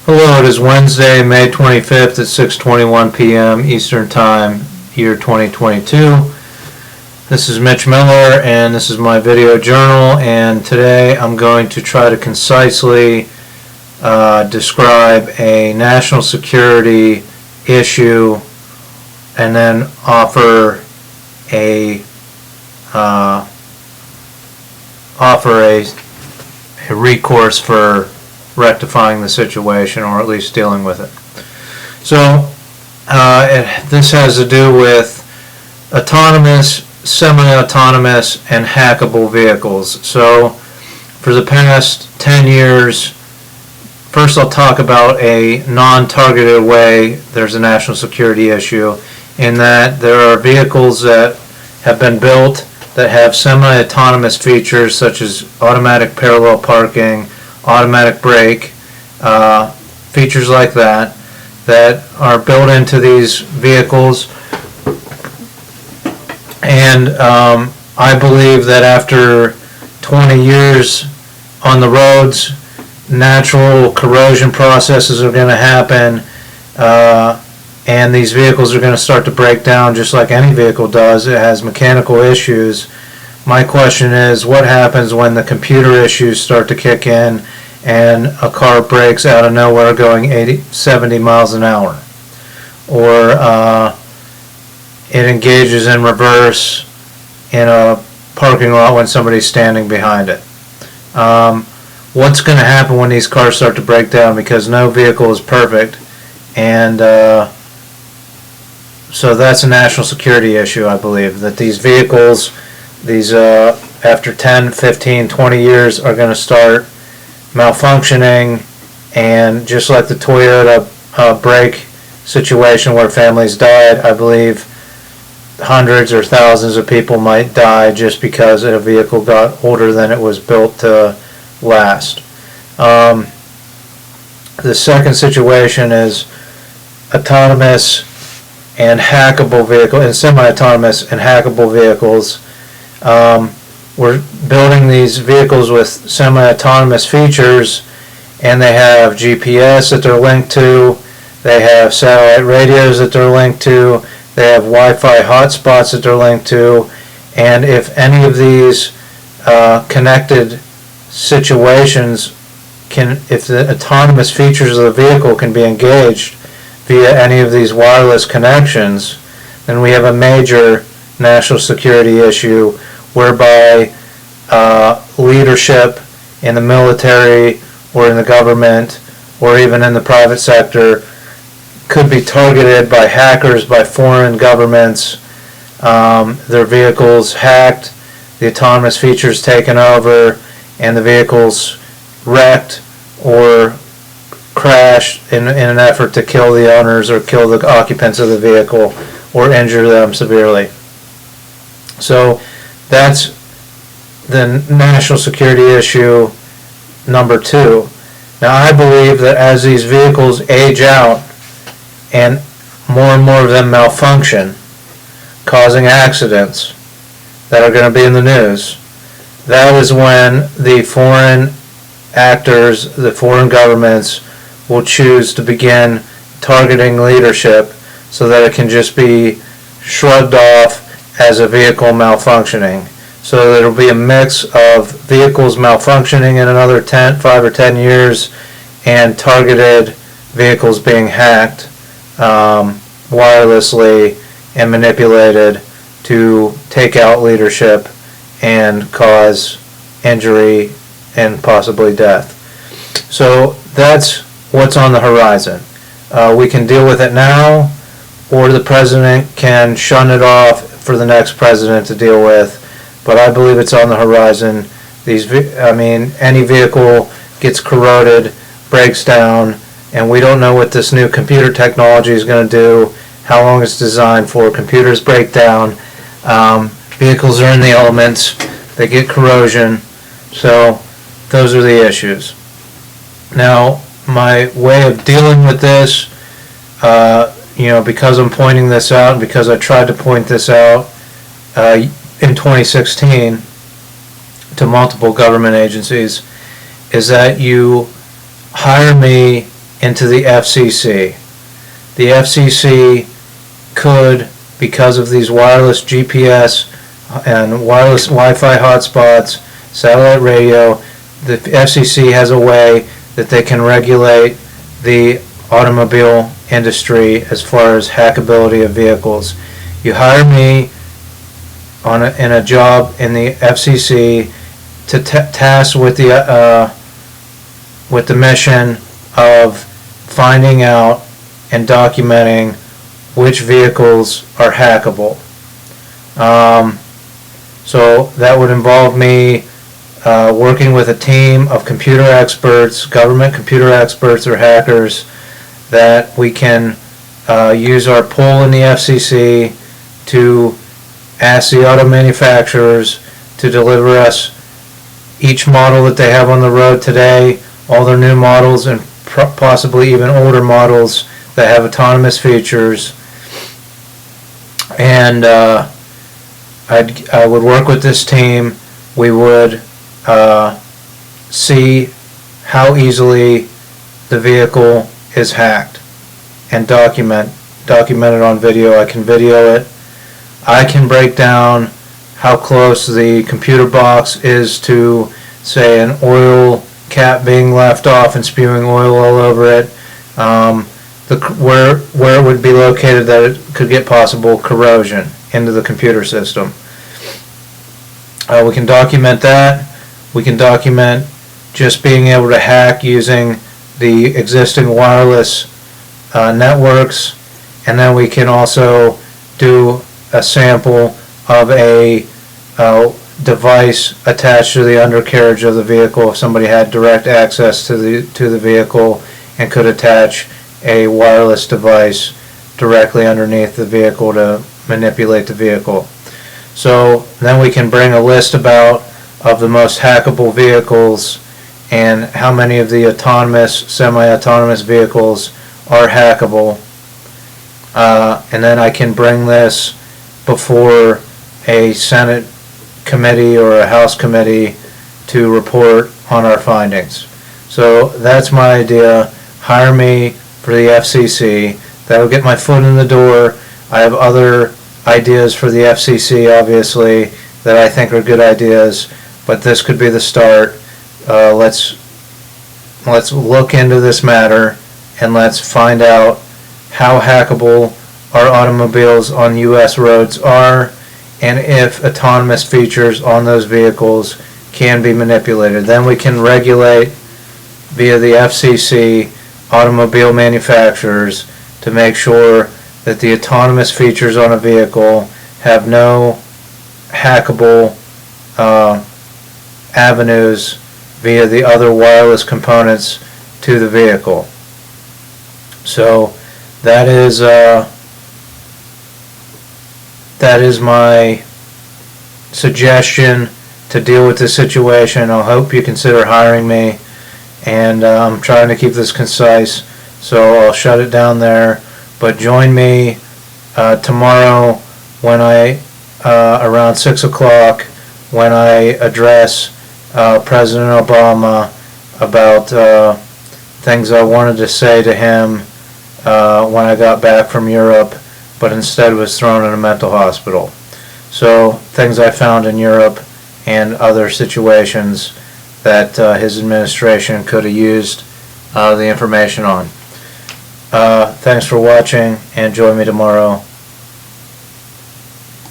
Hello, it is Wednesday, May 25th at 6:21 p.m. Eastern Time, year 2022. This is Mitch Miller, and this is my video journal, and today I'm going to try to concisely describe a national security issue and then offer a recourse for rectifying the situation, or at least dealing with it. So this has to do with autonomous, semi-autonomous, and hackable vehicles. So for the past 10 years, first I'll talk about a non-targeted way there's a national security issue, in that there are vehicles that have been built that have semi-autonomous features such as automatic parallel parking, automatic brake, features like that are built into these vehicles. And I believe that after 20 years on the roads, natural corrosion processes are going to happen, and these vehicles are going to start to break down just like any vehicle does. It has mechanical issues. My question is, what happens when the computer issues start to kick in and a car brakes out of nowhere going 70 miles an hour? Or it engages in reverse in a parking lot when somebody's standing behind it. What's going to happen when these cars start to break down? Because no vehicle is perfect, and so that's a national security issue, I believe, that these vehicles, after 10, 15, 20 years are going to start malfunctioning, and just like the Toyota brake situation where families died, I believe hundreds or thousands of people might die just because a vehicle got older than it was built to last. The second situation is autonomous and hackable vehicles, and semi-autonomous and hackable vehicles. We're building these vehicles with semi-autonomous features, and they have GPS that they're linked to, they have satellite radios that they're linked to, they have Wi-Fi hotspots that they're linked to, and if any of these connected situations if the autonomous features of the vehicle can be engaged via any of these wireless connections, then we have a major national security issue whereby leadership in the military or in the government or even in the private sector could be targeted by hackers, by foreign governments, their vehicles hacked, the autonomous features taken over, and the vehicles wrecked or crashed in an effort to kill the owners or kill the occupants of the vehicle or injure them severely. So that's the national security issue number 2. Now, I believe that as these vehicles age out and more of them malfunction, causing accidents that are going to be in the news, that is when the foreign actors, the foreign governments, will choose to begin targeting leadership so that it can just be shrugged off as a vehicle malfunctioning. So there will be a mix of vehicles malfunctioning in another 5 or 10 years and targeted vehicles being hacked wirelessly and manipulated to take out leadership and cause injury and possibly death. So that's what's on the horizon. We can deal with it now, or the president can shun it off for the next president to deal with, but I believe it's on the horizon. Any vehicle gets corroded, breaks down, and we don't know what this new computer technology is going to do, how long it's designed for. Computers break down, vehicles are in the elements, they get corrosion, so those are the issues. Now, my way of dealing with this, because I'm pointing this out, and because I tried to point this out in 2016 to multiple government agencies, is that you hire me into the FCC. The FCC could, because of these wireless GPS and wireless Wi-Fi hotspots, satellite radio, the FCC has a way that they can regulate the automobile industry as far as hackability of vehicles. You hire me in a job in the FCC to task with the mission of finding out and documenting which vehicles are hackable. So that would involve me working with a team of computer experts, government computer experts or hackers, that we can use our pull in the FCC to ask the auto manufacturers to deliver us each model that they have on the road today, all their new models, and possibly even older models that have autonomous features. And I would work with this team. We would see how easily the vehicle is hacked and document it on video. I can video it. I can break down how close the computer box is to, say, an oil cap being left off and spewing oil all over it, where it would be located that it could get possible corrosion into the computer system. We can document that. We can document just being able to hack using the existing wireless networks, and then we can also do a sample of a device attached to the undercarriage of the vehicle if somebody had direct access to the vehicle and could attach a wireless device directly underneath the vehicle to manipulate the vehicle. So then we can bring a list of the most hackable vehicles and how many of the autonomous, semi-autonomous vehicles are hackable. And then I can bring this before a Senate committee or a House committee to report on our findings. So that's my idea. Hire me for the FCC. That'll get my foot in the door. I have other ideas for the FCC, obviously, that I think are good ideas, but this could be the start. Let's look into this matter and let's find out how hackable our automobiles on U.S. roads are, and if autonomous features on those vehicles can be manipulated. Then we can regulate via the FCC automobile manufacturers to make sure that the autonomous features on a vehicle have no hackable avenues via the other wireless components to the vehicle. So that is my suggestion to deal with this situation. I hope you consider hiring me, and I'm trying to keep this concise, so I'll shut it down there. But join me tomorrow when around 6 o'clock, when I address President Obama about things I wanted to say to him when I got back from Europe, but instead was thrown in a mental hospital. So things I found in Europe and other situations that his administration could have used the information on. Thanks for watching, and join me tomorrow